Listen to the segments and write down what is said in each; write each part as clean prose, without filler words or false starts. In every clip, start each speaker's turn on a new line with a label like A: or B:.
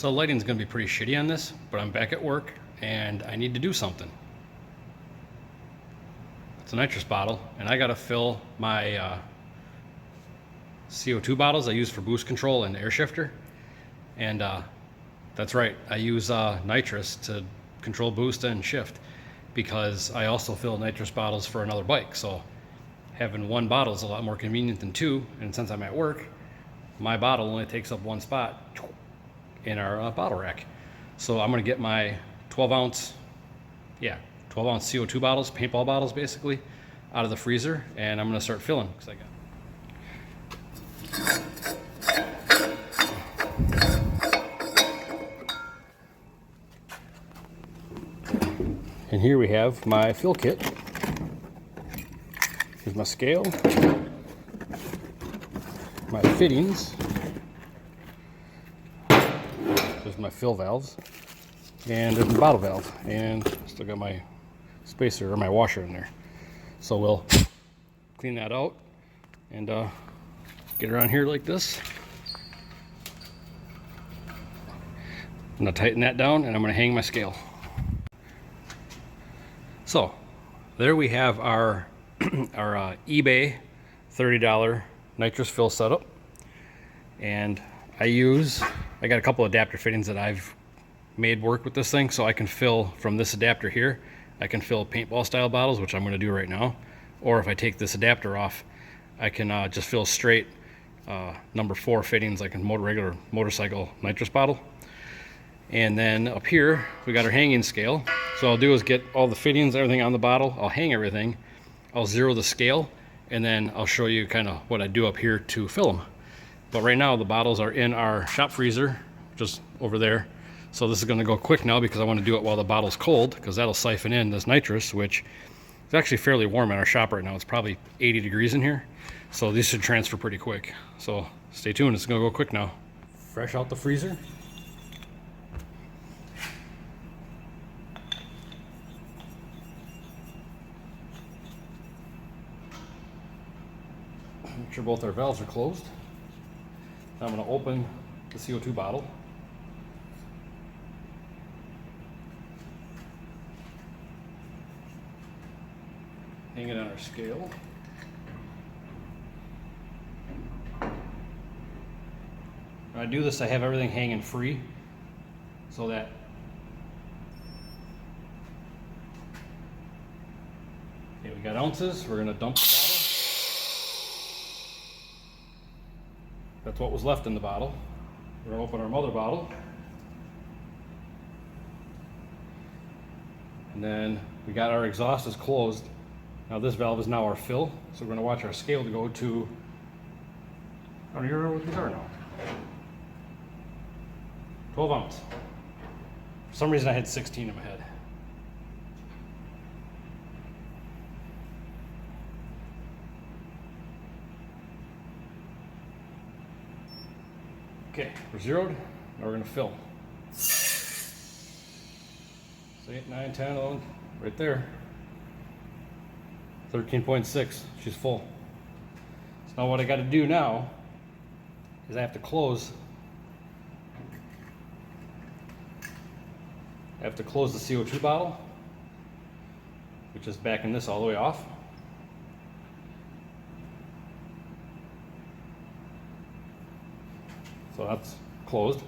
A: So lighting's gonna be pretty shitty on this, but I'm back at work and I need to do something. It's a nitrous bottle, and I gotta fill my CO2 bottles I use for boost control and air shifter. And that's right, I use nitrous to control boost and shift, because I also fill nitrous bottles for another bike. So having one bottle is a lot more convenient than two, and since I'm at work, my bottle only takes up one spot in our bottle rack. So I'm gonna get my 12 ounce CO2 bottles, paintball bottles basically, out of the freezer, and I'm gonna start filling. And here we have my fill kit. Here's my scale, my fittings, there's my fill valves, and there's my bottle valve, and still got my spacer or my washer in there. So we'll clean that out and get around here like this. I'm gonna tighten that down and I'm gonna hang my scale. So there we have our our eBay $30 nitrous fill setup, and I got a couple adapter fittings that I've made work with this thing, so I can fill from this adapter here. I can fill paintball style bottles, which I'm going to do right now, or if I take this adapter off, I can just fill straight number 4 fittings like a regular motorcycle nitrous bottle. And then up here we got our hanging scale. So I'll do is get all the fittings, everything on the bottle, I'll hang everything, I'll zero the scale, and then I'll show you kind of what I do up here to fill them. But right now the bottles are in our shop freezer, just over there. So this is going to go quick now because I want to do it while the bottle's cold, because that'll siphon in this nitrous, which is actually fairly warm in our shop right now. It's probably 80 degrees in here. So these should transfer pretty quick. So stay tuned, it's going to go quick now. Fresh out the freezer. Make sure both our valves are closed. Now I'm going to open the CO2 bottle. Hang it on our scale. When I do this, I have everything hanging free so that we got ounces. We're going to dump the bottle. That's what was left in the bottle. We're going to open our mother bottle. And then we got our exhaust is closed. Now this valve is now our fill, so we're going to watch our scale to go to, I don't even know what these are now. 12 ounce. For some reason I had 16 in my head. Okay, we're zeroed. Now we're going to fill. 8, 9, 10, 11, right there. 13.6, she's full. So now what I got to do now is I have to close. I have to close the CO2 bottle, which is backing this all the way off. So that's closed.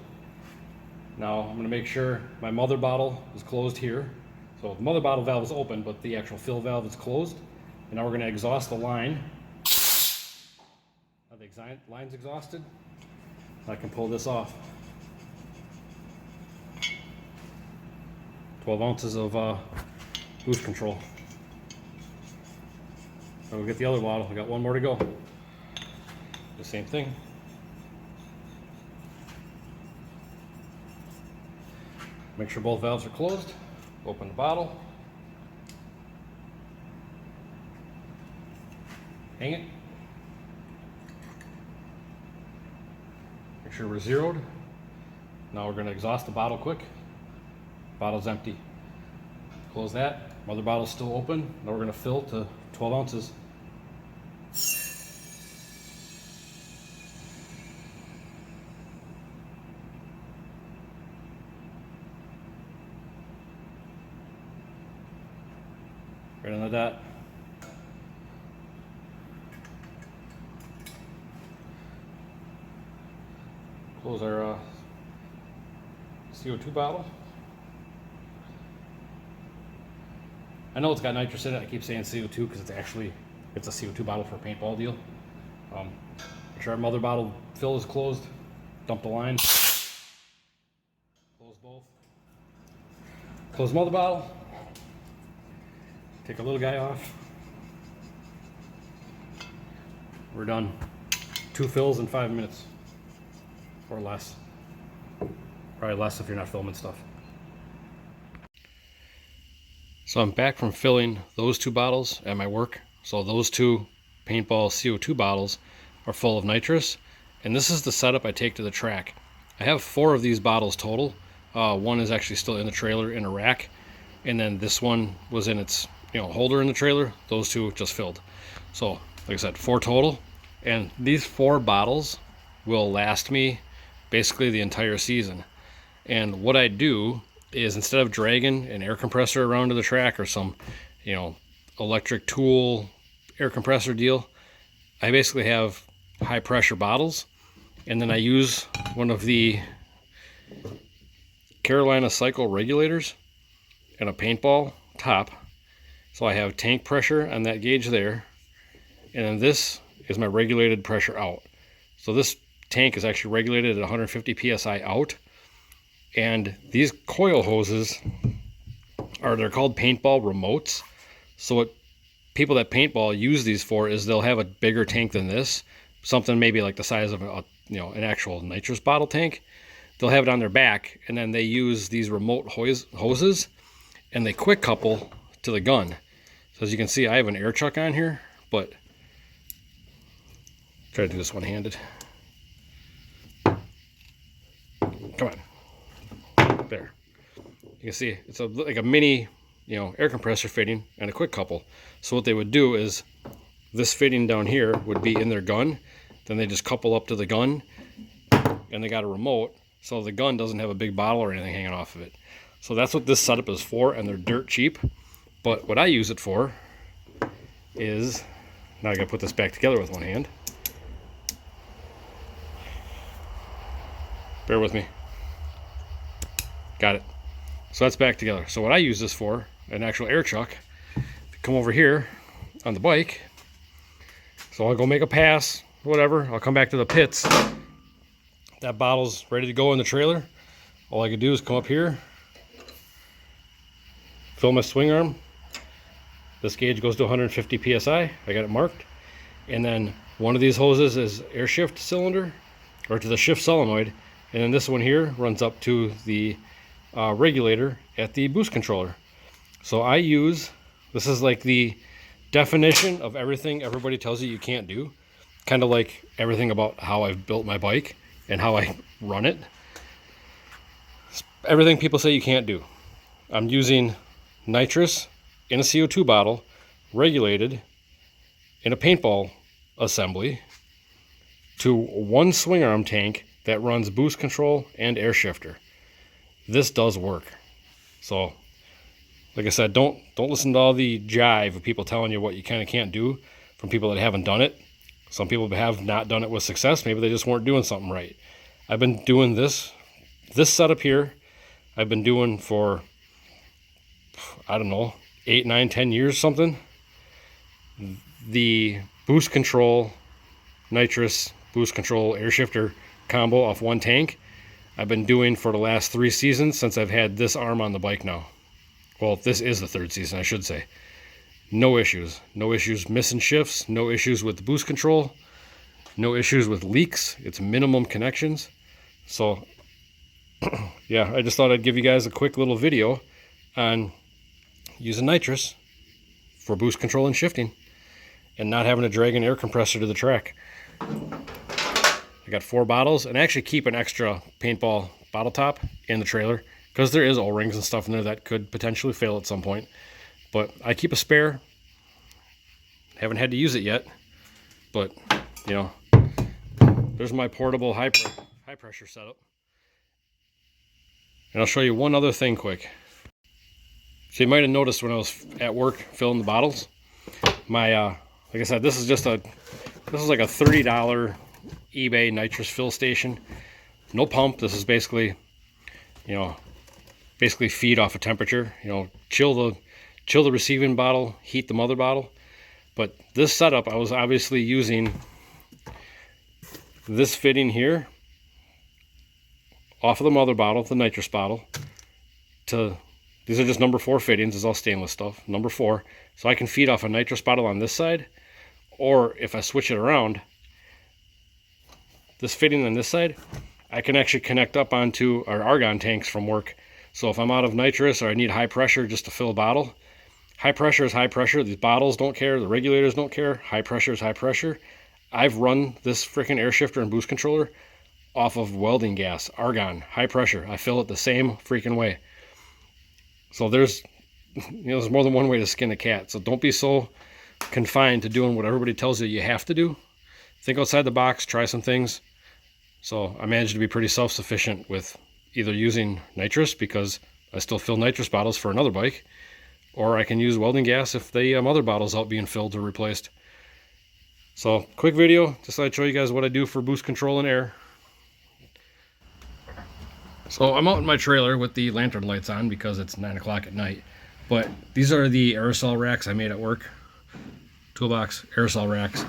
A: Now I'm going to make sure my mother bottle is closed here. So the mother bottle valve is open, but the actual fill valve is closed. And now we're going to exhaust the line. Now the line's exhausted. I can pull this off. 12 ounces of boost control. So we'll get the other bottle. We got one more to go. The same thing. Make sure both valves are closed. Open the bottle. Hang it. Make sure we're zeroed. Now we're going to exhaust the bottle quick. Bottle's empty. Close that. Mother bottle's still open. Now we're going to fill to 12 ounces. Right on the dot. Close our CO2 bottle. I know it's got nitrous in it. I keep saying CO2 because it's a CO2 bottle for a paintball deal. Make sure our mother bottle fill is closed. Dump the line. Close both. Close mother bottle. Take a little guy off. We're done. 2 fills in 5 minutes. Or less. Probably less if you're not filming stuff. So I'm back from filling those 2 bottles at my work. So those 2 paintball CO2 bottles are full of nitrous. And this is the setup I take to the track. I have 4 of these bottles total. One is actually still in the trailer in a rack. And then this one was in its holder in the trailer. Those 2 just filled. So like I said, 4 total. And these 4 bottles will last me basically the entire season. And what I do is, instead of dragging an air compressor around to the track or some electric tool air compressor deal, I basically have high pressure bottles, and then I use one of the Carolina cycle regulators and a paintball top. So I have tank pressure on that gauge there, and then this is my regulated pressure out. So this tank is actually regulated at 150 psi out. And these coil hoses they're called paintball remotes. So what people that paintball use these for is they'll have a bigger tank than this, something maybe like the size of an actual nitrous bottle tank. They'll have it on their back, and then they use these remote hoses, and they quick couple to the gun. So as you can see, I have an air chuck on here, but try to do this one-handed. Come on. There. You can see it's like a mini, air compressor fitting and a quick couple. So what they would do is this fitting down here would be in their gun. Then they just couple up to the gun, and they got a remote, so the gun doesn't have a big bottle or anything hanging off of it. So that's what this setup is for, and they're dirt cheap. But what I use it for is, now I gotta put this back together with one hand. Bear with me. Got it. So that's back together. So what I use this for, an actual air chuck, come over here on the bike. So I'll go make a pass, whatever. I'll come back to the pits. That bottle's ready to go in the trailer. All I can do is come up here, fill my swing arm. This gauge goes to 150 psi. I got it marked. And then one of these hoses is air shift cylinder, or to the shift solenoid. And then this one here runs up to the regulator at the boost controller. So I use, this is like the definition of everything everybody tells you can't do. Kind of like everything about how I've built my bike and how I run it. Everything people say you can't do. I'm using nitrous in a CO2 bottle, regulated in a paintball assembly, to one swing arm tank that runs boost control and air shifter. This does work. So, like I said, don't listen to all the jive of people telling you what you kind of can't do from people that haven't done it. Some people have not done it with success. Maybe they just weren't doing something right. I've been doing this setup here. I've been doing for, I don't know, 8, 9, 10 years, something. The boost control, nitrous boost control air shifter combo off one tank, I've been doing for the last 3 seasons since I've had this arm on the bike now. Well, this is the 3rd season, I should say. No issues. No issues missing shifts. No issues with the boost control. No issues with leaks. It's minimum connections. So, yeah, I just thought I'd give you guys a quick little video on using nitrous for boost control and shifting and not having to drag an air compressor to the track. I got 4 bottles, and I actually keep an extra paintball bottle top in the trailer because there is O-rings and stuff in there that could potentially fail at some point. But I keep a spare. Haven't had to use it yet, but there's my portable high pressure setup. And I'll show you one other thing quick. So you might have noticed when I was at work filling the bottles, my like I said, this is like a $30 eBay nitrous fill station. No pump. This is basically, you know, feed off of temperature. You know, chill the receiving bottle, heat the mother bottle. But this setup, I was obviously using this fitting here off of the mother bottle, the nitrous bottle, these are just number 4 fittings. It's all stainless stuff, number 4. So I can feed off a nitrous bottle on this side, or if I switch it around, this fitting on this side, I can actually connect up onto our argon tanks from work. So if I'm out of nitrous or I need high pressure just to fill a bottle, high pressure is high pressure. These bottles don't care. The regulators don't care. High pressure is high pressure. I've run this freaking air shifter and boost controller off of welding gas, argon, high pressure. I fill it the same freaking way. So there's more than one way to skin a cat. So don't be so confined to doing what everybody tells you have to do. Think outside the box, try some things. So I managed to be pretty self-sufficient with either using nitrous, because I still fill nitrous bottles for another bike, or I can use welding gas if the mother bottle's out being filled or replaced. So quick video, just thought I'd show you guys what I do for boost control and air. So I'm out in my trailer with the lantern lights on because it's 9 o'clock at night. But these are the aerosol racks I made at work. Toolbox aerosol racks.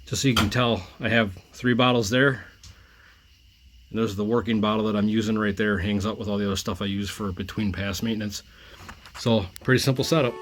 A: Just so you can tell, I have 3 bottles there. And there's the working bottle that I'm using right there. Hangs up with all the other stuff I use for between pass maintenance. So pretty simple setup.